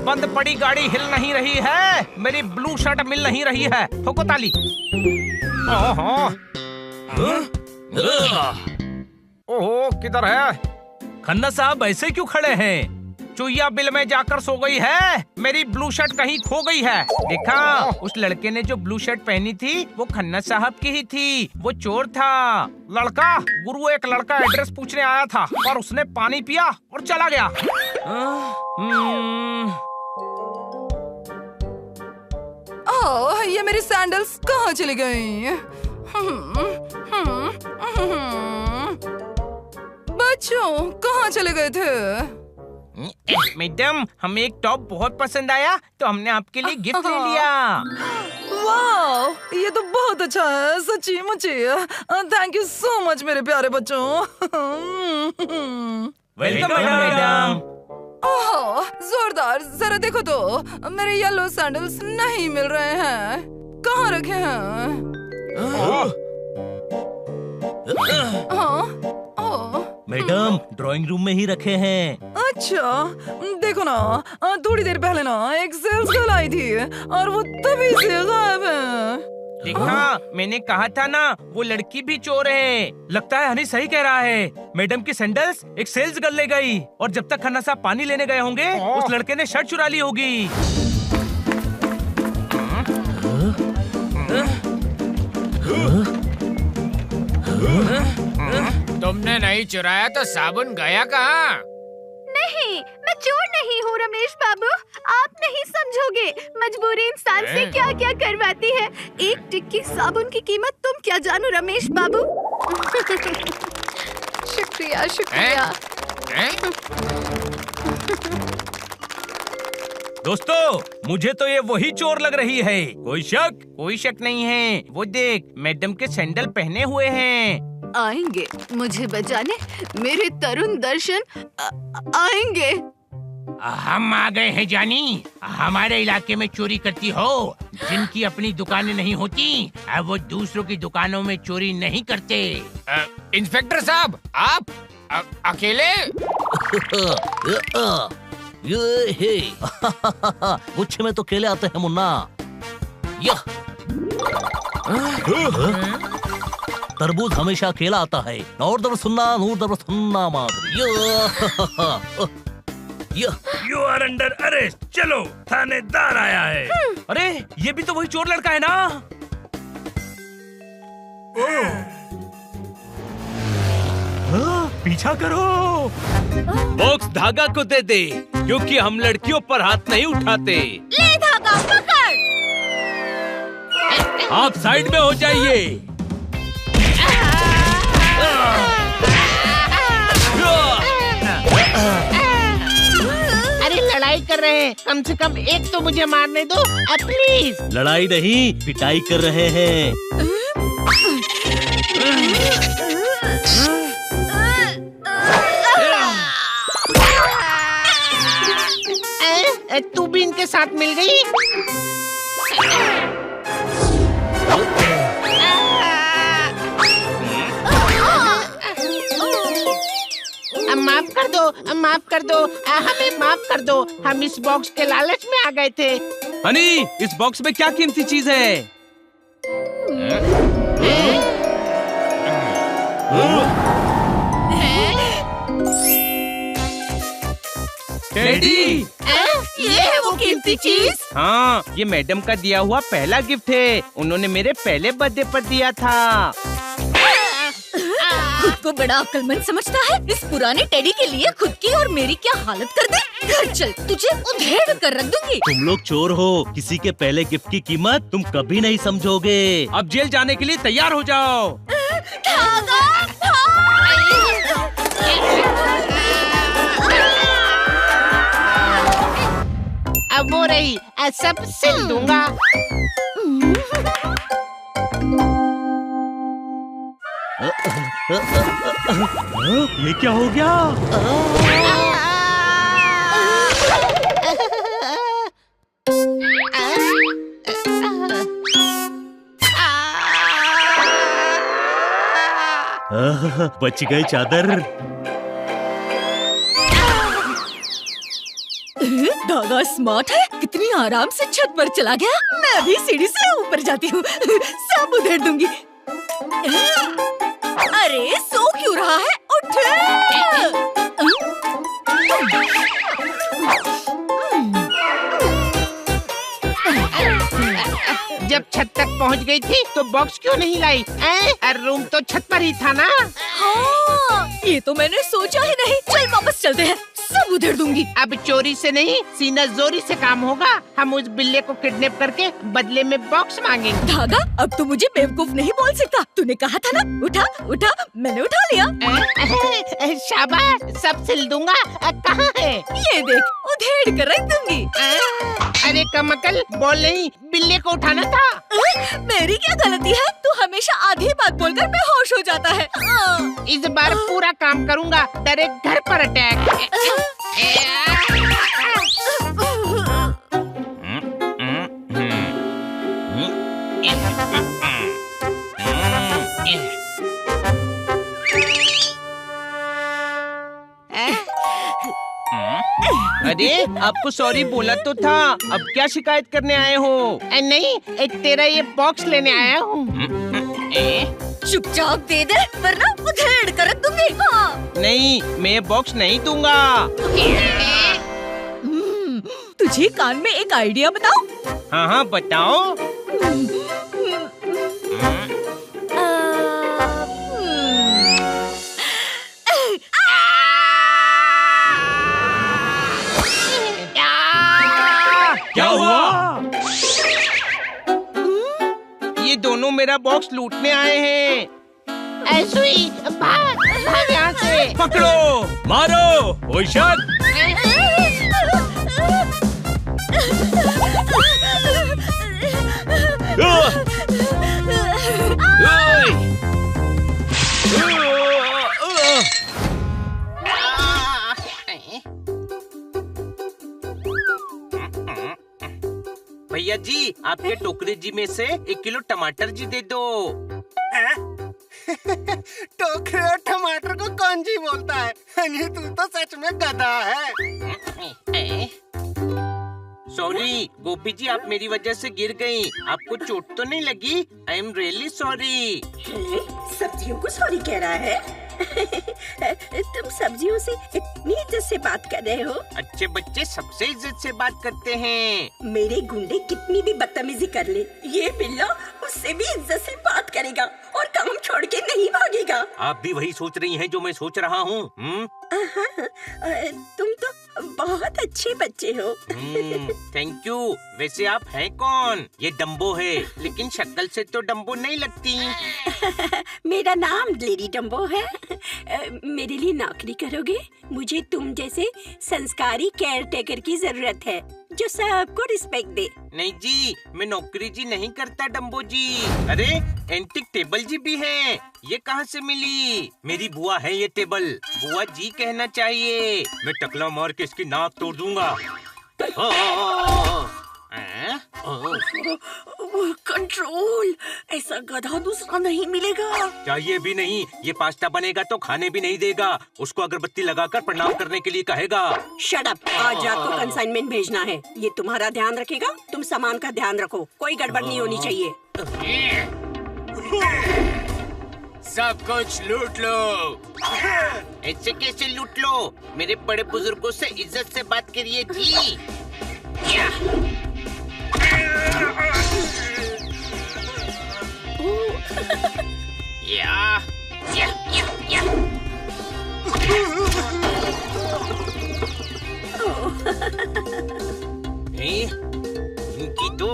बंद पड़ी गाड़ी हिल नहीं रही है, मेरी ब्लू शर्ट मिल नहीं रही है। ठोको ताली। ओहो, किधर है? खन्ना साहब ऐसे क्यों खड़े हैं? चुईया बिल में जाकर सो गई है। मेरी ब्लू शर्ट कहीं खो गई है। देखा, उस लड़के ने जो ब्लू शर्ट पहनी थी वो खन्ना साहब की ही थी। वो चोर था। लड़का गुरु, एक लड़का एड्रेस पूछने आया था और उसने पानी पिया और चला गया। ओह, ये मेरी सैंडल्स कहाँ चली गई? बच्चों, कहाँ चले गए थे? मैडम, हमें एक टॉप बहुत पसंद आया तो हमने आपके लिए गिफ्ट ले लिया। वाह, ये तो बहुत अच्छा है, सच्ची मुझे। थैंक यू सो मच मेरे प्यारे बच्चों। Welcome madam. ओह, जोरदार, जरा देखो तो, मेरे येलो सैंडल्स नहीं मिल रहे हैं। कहाँ रखे हैं? मैडम, ड्राइंग रूम में ही रखे हैं। अच्छा, देखो ना, थोड़ी देर पहले ना एक सेल्स गर्ल आई थी और वो तभी से गायब है। देखा, मैंने कहा था ना, वो लड़की भी चोर है। लगता है हनी सही कह रहा है। मैडम की सैंडल्स एक सेल्स गर्ल ले गई और जब तक खन्ना साहब पानी लेने गए होंगे उस लड़के ने शर्ट चुरा ली होगी। तुमने नहीं चुराया तो साबुन गया कहाँ? नहीं, मैं चोर नहीं हूँ रमेश बाबू। आप नहीं समझोगे, मजबूरी इंसान से क्या क्या करवाती है। एक टिक्की साबुन की कीमत तुम क्या जानो रमेश बाबू। शुक्रिया शुक्रिया। दोस्तों, मुझे तो ये वही चोर लग रही है। कोई शक? कोई शक नहीं है। वो देख, मैडम के सैंडल पहने हुए हैं। आएंगे मुझे बचाने, मेरे तरुण दर्शन आएंगे। हम आ गए हैं जानी। हमारे इलाके में चोरी करती हो, जिनकी अपनी दुकानें नहीं होती वो दूसरों की दुकानों में चोरी नहीं करते। इंस्पेक्टर साहब, आप अकेले? गुच्छे में तो केले आते हैं मुन्ना। तरबूज हमेशा अकेला आता है। नूर दर सुन्ना Madhuri. You are under arrest. चलो, थानेदार आया है। अरे, ये भी तो वही चोर लड़का है ना? पीछा करो। बॉक्स धागा को दे दे, क्योंकि हम लड़कियों पर हाथ नहीं उठाते। ले धागा पकड़। आप साइड में हो जाइए। अरे लड़ाई कर रहे हैं, कम से कम एक तो मुझे मारने दो प्लीज। लड़ाई नहीं, पिटाई कर रहे हैं। तू भी इनके साथ मिल गई? माफ कर दो, माफ कर दो, हमें माफ कर दो। हम इस बॉक्स के लालच में आ गए थे। हनी, इस बॉक्स में क्या कीमती चीज है? टेडी। ये है वो कीमती चीज? हाँ, ये मैडम का दिया हुआ पहला गिफ्ट है। उन्होंने मेरे पहले बर्थडे पर दिया था। खुद को बड़ा अक्लमंद समझता है। इस पुराने टेडी के लिए खुद की और मेरी क्या हालत कर दे। घर चल, तुझे उधेड़ कर रख दूंगी। तुम लोग चोर हो। किसी के पहले गिफ्ट की कीमत तुम कभी नहीं समझोगे। अब जेल जाने के लिए तैयार हो जाओ। अब वो रही, सब सिल दूंगा। ये क्या हो गया? बच गई चादर। धागा स्मार्ट है, कितनी आराम से छत पर चला गया। मैं अभी सीढ़ी से ऊपर जाती हूँ, सब उधेड़ दूंगी। अरे सो क्यों रहा है, उठ। जब छत तक पहुंच गई थी तो बॉक्स क्यों नहीं लाई? रूम तो छत पर ही था ना। हाँ, ये तो मैंने सोचा ही नहीं। चल वापस चलते हैं, सब उधेड़ दूंगी। अब चोरी से नहीं, सीना जोरी से काम होगा। हम उस बिल्ले को किडनैप करके बदले में बॉक्स मांगेंगे। धागा, अब तो मुझे बेवकूफ नहीं बोल सकता। तूने कहा था ना, उठा उठा, मैंने उठा लिया। शाबाश, सब सिल दूंगा। कहाँ है? ये देख, उधेड़ कर रख दूंगी। अरे कमकल, बोल नहीं, बिल्ले को उठाना था। मेरी क्या गलती है? तू हमेशा आधी बात बोलकर बेहोश हो जाता है। इस बार पूरा काम करूंगा, डायरेक्ट घर पर अटैक। अरे आपको सॉरी बोला तो था, अब क्या शिकायत करने आए हो? नहीं, तेरा ये बॉक्स लेने आया हूँ। चुपचाप दे दे, वरना उधेड़ कर रख दूंगी। हाँ। नहीं, मैं ये बॉक्स नहीं दूंगा। तुझे कान में एक आइडिया बताओ। हाँ हाँ बताओ। क्या हुआ? ये दोनों मेरा बॉक्स लूटने आए हैं। सुई, भाग भाग यहाँ से। पकड़ो, मारो, कोई शक? भैया जी, आपके टोकरी जी में से 1 किलो टमाटर जी दे दो। टोकरे और टमाटर को कौन जी बोलता है? नहीं, तू तो सच में गधा है। सॉरी गोपी जी, आप मेरी वजह से गिर गयी। आपको चोट तो नहीं लगी? I am really sorry. सब्जियों को सॉरी कह रहा है? तुम सब्जियों से इतनी इज्जत से बात कर रहे हो? अच्छे बच्चे सबसे इज्जत से बात करते हैं। मेरे गुंडे कितनी भी बदतमीजी कर ले, ये बिल्ला उससे भी इज्जत से बात करेगा और काम छोड़ के नहीं भागेगा। आप भी वही सोच रही हैं जो मैं सोच रहा हूँ? तुम तो बहुत अच्छे बच्चे हो। Thank you. वैसे आप हैं कौन? ये डम्बो है, लेकिन शक्ल से तो डम्बो नहीं लगती। मेरा नाम लेडी डम्बो है। मेरे लिए नौकरी करोगे? मुझे तुम जैसे संस्कारी केयर टेकर की जरूरत है, जो सबको रिस्पेक्ट दे। नहीं जी, मैं नौकरी जी नहीं करता डम्बो जी। अरे एंटिक टेबल जी भी है, ये कहाँ से मिली? मेरी बुआ है ये टेबल, बुआ जी कहना चाहिए। मैं टकला मार के इसकी नाक तोड़ दूंगा। कंट्रोल, ऐसा गधा दूसरा नहीं मिलेगा। चाहिए भी नहीं, ये पास्ता बनेगा तो खाने भी नहीं देगा। उसको अगरबत्ती लगाकर प्रणाम करने के लिए कहेगा। शट अप, आज रात को कंसाइनमेंट भेजना है। ये तुम्हारा ध्यान रखेगा, तुम सामान का ध्यान रखो, कोई गड़बड़ नहीं होनी चाहिए। सब कुछ लूट लो। ऐसे कैसे लूट लो? मेरे बड़े बुजुर्गों से इज्जत से बात करिए जी। इनकी तो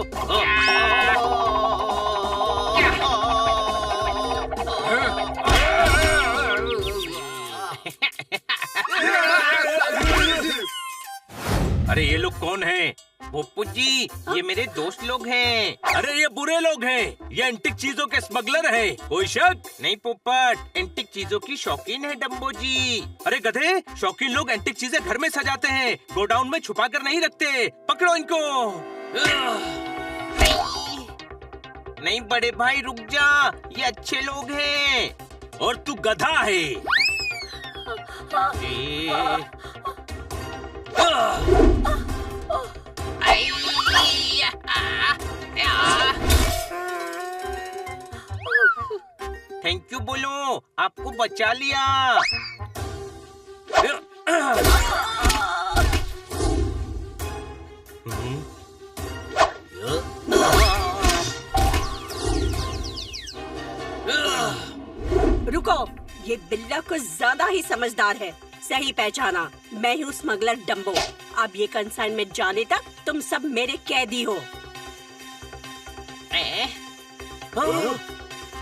अरे ये लोग कौन हैं? पोपू जी, ये मेरे दोस्त लोग हैं। अरे ये बुरे लोग हैं, ये एंटिक चीजों के स्मगलर हैं। कोई शक? नहीं पोपट, एंटिक चीजों की शौकीन है डम्बो जी। अरे गधे, शौकीन लोग एंटिक चीजें घर में सजाते हैं, गोडाउन में छुपा कर नहीं रखते। पकड़ो इनको। नहीं बड़े भाई रुक जा, ये अच्छे लोग हैं। और तू गधा है। थैंक यू बोलो, आपको बचा लिया। रुको, ये बिल्ला कुछ ज्यादा ही समझदार है। सही पहचाना, मैं हूँ स्मगलर डम्बो। अब ये कंसाइनमेंट जाने तक तुम सब मेरे कैदी हो।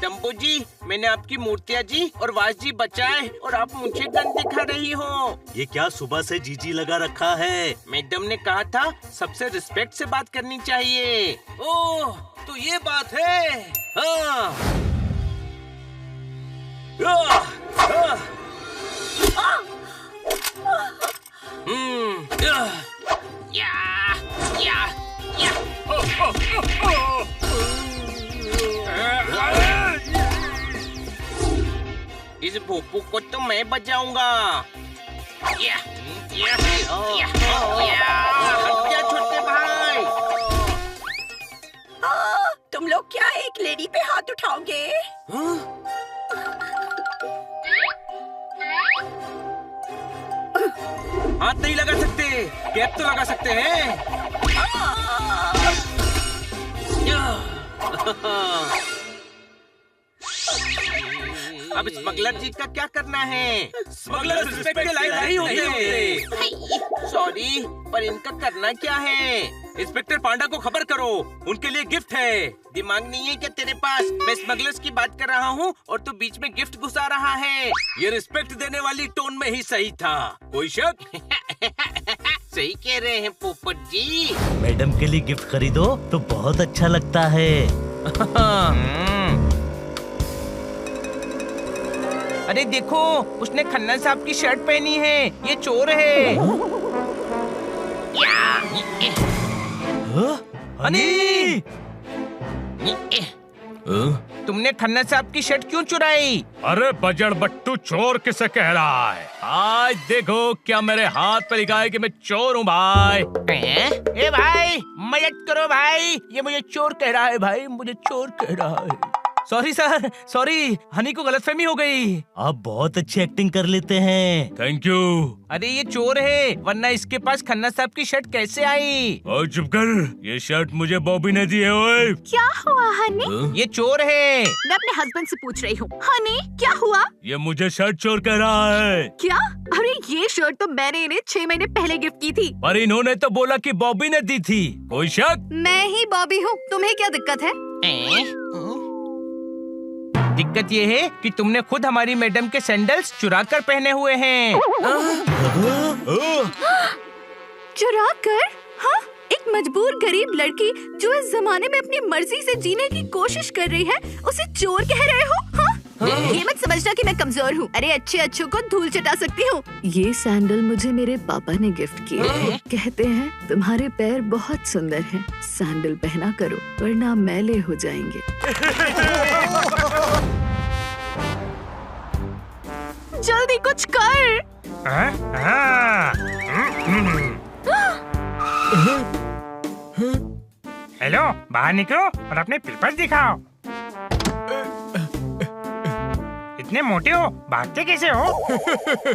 डम्बो जी, मैंने आपकी मूर्तियाँ जी और वास जी बचाए और आप मुझे गन दिखा रही हो। ये क्या सुबह से जीजी लगा रखा है? मैडम ने कहा था सबसे रिस्पेक्ट से बात करनी चाहिए। ओह, तो ये बात है। हाँ। इस भोपू को तो मैं बचाऊंगा। छोटे भाई, तुम लोग क्या एक लेडी पे हाथ उठाओगे? हाथ नहीं लगा सकते, कैप तो लगा सकते हैं। अब स्मगलर जी का क्या करना है? स्मगलर रिस्पेक्ट के लायक नहीं होते। सॉरी, पर इनका करना क्या है? इंस्पेक्टर पांडा को खबर करो, उनके लिए गिफ्ट है। दिमाग नहीं है क्या तेरे पास? मैं स्मगलर्स की बात कर रहा हूँ और तू बीच में गिफ्ट घुसा रहा है। ये रिस्पेक्ट देने वाली टोन में ही सही था, कोई शक? सही कह रहे हैं पोपट जी। मैडम के लिए गिफ्ट खरीदो तो बहुत अच्छा लगता है। अरे देखो, उसने खन्ना साहब की शर्ट पहनी है। ये चोर है। हनी! तुमने खन्ना साहब की शर्ट क्यों चुराई? अरे बजड़ बट्टू, चोर किसे कह रहा है? आज देखो क्या मेरे हाथ पे लिखा है कि मैं चोर हूँ भाई। ए भाई, मदद करो भाई, ये मुझे चोर कह रहा है भाई, मुझे चोर कह रहा है। सॉरी सर, सॉरी, हनी को गलतफहमी हो गई। आप बहुत अच्छी एक्टिंग कर लेते हैं। Thank you. अरे ये चोर है, वरना इसके पास खन्ना साहब की शर्ट कैसे आई? ओ चुप कर, ये शर्ट मुझे बॉबी ने दी है। ओए, क्या हुआ हनी? ये चोर है। मैं अपने हस्बैंड से पूछ रही हूँ। हनी, क्या हुआ? ये मुझे शर्ट चोर कह रहा है। क्या? अरे ये शर्ट तो मैंने इन्हें 6 महीने पहले गिफ्ट की थी। पर इन्होंने तो बोला कि बॉबी ने दी थी, कोई शक? मैं ही बॉबी हूँ, तुम्हें क्या दिक्कत है? दिक्कत ये है कि तुमने खुद हमारी मैडम के सैंडल्स चुरा कर पहने हुए हैं। चुरा कर? हाँ? एक मजबूर गरीब लड़की जो इस जमाने में अपनी मर्जी से जीने की कोशिश कर रही है, उसे चोर कह रहे हो? हाँ? ये मत समझना कि मैं कमजोर हूँ। अरे अच्छे अच्छों को धूल चटा सकती हूँ। ये सैंडल मुझे मेरे पापा ने गिफ्ट किए हैं। कहते हैं तुम्हारे पैर बहुत सुंदर हैं, सैंडल पहना करो वरना मैले हो जाएंगे। जल्दी कुछ कर। हेलो, बाहर निकलो और अपने पेपर्स दिखाओ। इतने मोटे हो, भागते कैसे हो?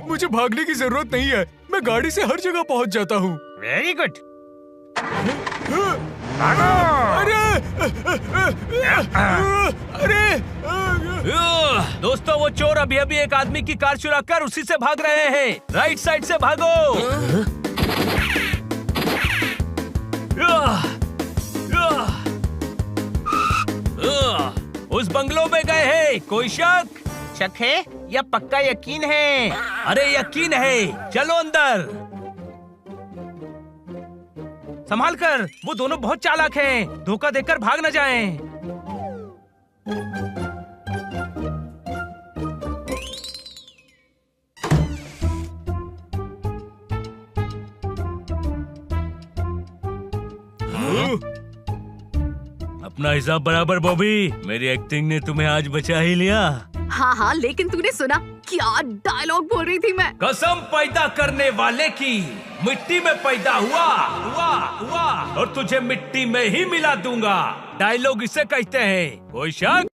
मुझे भागने की जरूरत नहीं है, मैं गाड़ी से हर जगह पहुंच जाता हूँ। Very good. भागो। अरे दोस्तों, वो चोर अभी अभी एक आदमी की कार चुरा कर उसी से भाग रहे हैं। राइट साइड से भागो। उस बंगलों में गए हैं, कोई शक? शक है या पक्का यकीन है? अरे यकीन है, चलो अंदर। संभाल कर, वो दोनों बहुत चालाक हैं, धोखा देकर भाग न जाएं। अपना हिसाब बराबर बॉबी, मेरी एक्टिंग ने तुम्हें आज बचा ही लिया। हाँ हाँ, लेकिन तूने सुना क्या डायलॉग बोल रही थी मैं? कसम पैदा करने वाले की, मिट्टी में पैदा हुआ और तुझे मिट्टी में ही मिला दूंगा। डायलॉग इसे कहते हैं, कोई शक?